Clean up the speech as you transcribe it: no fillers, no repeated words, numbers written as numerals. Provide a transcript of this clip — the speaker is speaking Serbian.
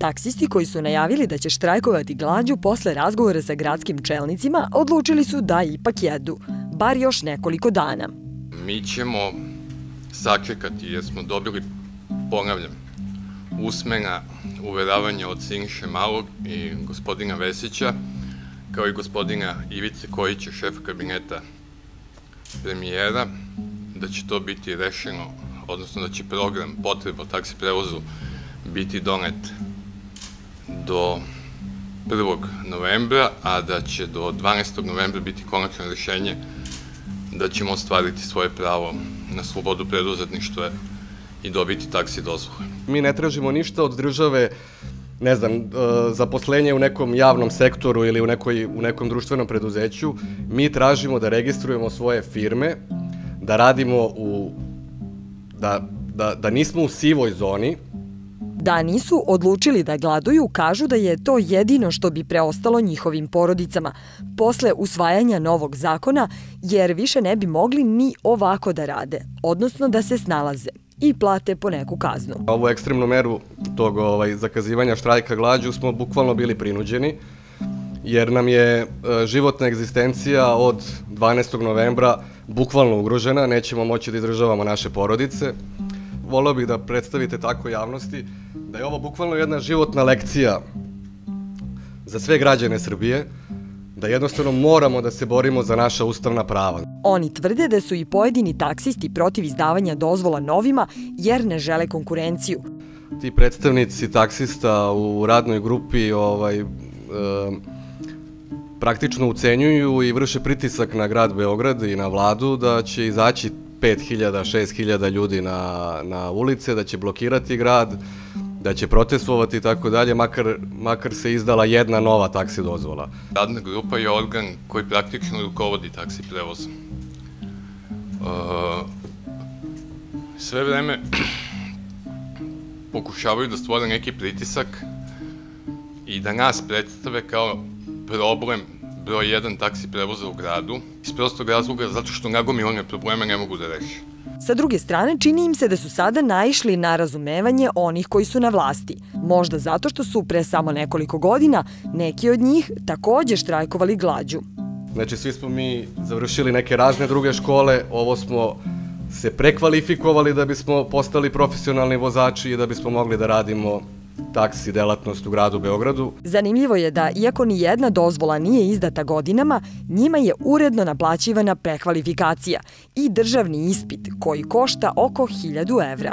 Taksisti koji su najavili da će štrajkovati glađu posle razgovora sa gradskim čelnicima odlučili su da ipak jedu, bar još nekoliko dana. Mi ćemo sačekati jer smo dobili, ponavljam, usmena uveravanja od Siniše Malog i gospodina Vesića, kao i gospodina Ivice Kojića, šefa kabineta premijera, da će to biti rešeno, odnosno da će program potreba o taksi prevozu biti donet do 1. novembra, a da će do 12. novembra biti konačno rešenje da ćemo ostvariti svoje pravo na slobodu preduzetništva i dobiti taksi dozvole. Mi ne tražimo ništa od države, ne znam, zaposlenje u nekom javnom sektoru ili u nekom društvenom preduzeću. Mi tražimo da registrujemo svoje firme, da radimo da nismo u sivoj zoni. Da nisu odlučili da gladuju, kažu da je to jedino što bi preostalo njihovim porodicama posle usvajanja novog zakona, jer više ne bi mogli ni ovako da rade, odnosno da se snalaze i plate po neku kaznu. Ovu ekstremnu meru tog zakazivanja štrajka glađu smo bukvalno bili prinuđeni, jer nam je životna egzistencija od 12. novembra bukvalno ugrožena, nećemo moći da izdržavamo naše porodice. Voleo bih da predstavite tako javnosti da je ovo bukvalno jedna životna lekcija za sve građane Srbije, da jednostavno moramo da se borimo za naša ustavna prava. Oni tvrde da su i pojedini taksisti protiv izdavanja dozvola novima jer ne žele konkurenciju. Ti predstavnici taksista u radnoj grupi praktično ucenjuju i vrše pritisak na grad Beograd i na vladu da će izaći 5.000, 6.000 ljudi na ulice, da će blokirati grad, da će protestovati i tako dalje, makar se izdala jedna nova taksi dozvola. Radna grupa je organ koji praktično rukovodi taksi prevozom. Sve vreme pokušavaju da stvore neki pritisak i da nas predstave kao problem broj 1 taksi prevoza u gradu, iz prostog razloga zato što nagomilane probleme ne mogu da reše. Sa druge strane, čini im se da su sada naišli na razumevanje onih koji su na vlasti. Možda zato što su pre samo nekoliko godina neki od njih takođe štrajkovali glađu. Znači, svi smo mi završili neke razne druge škole, ovo smo se prekvalifikovali da bismo postali profesionalni vozači i da bismo mogli da radimo taksi delatnost u gradu Beogradu. Zanimljivo je da, iako ni jedna dozvola nije izdata godinama, njima je uredno naplaćivana prekvalifikacija i državni ispit koji košta oko 1.000 evra.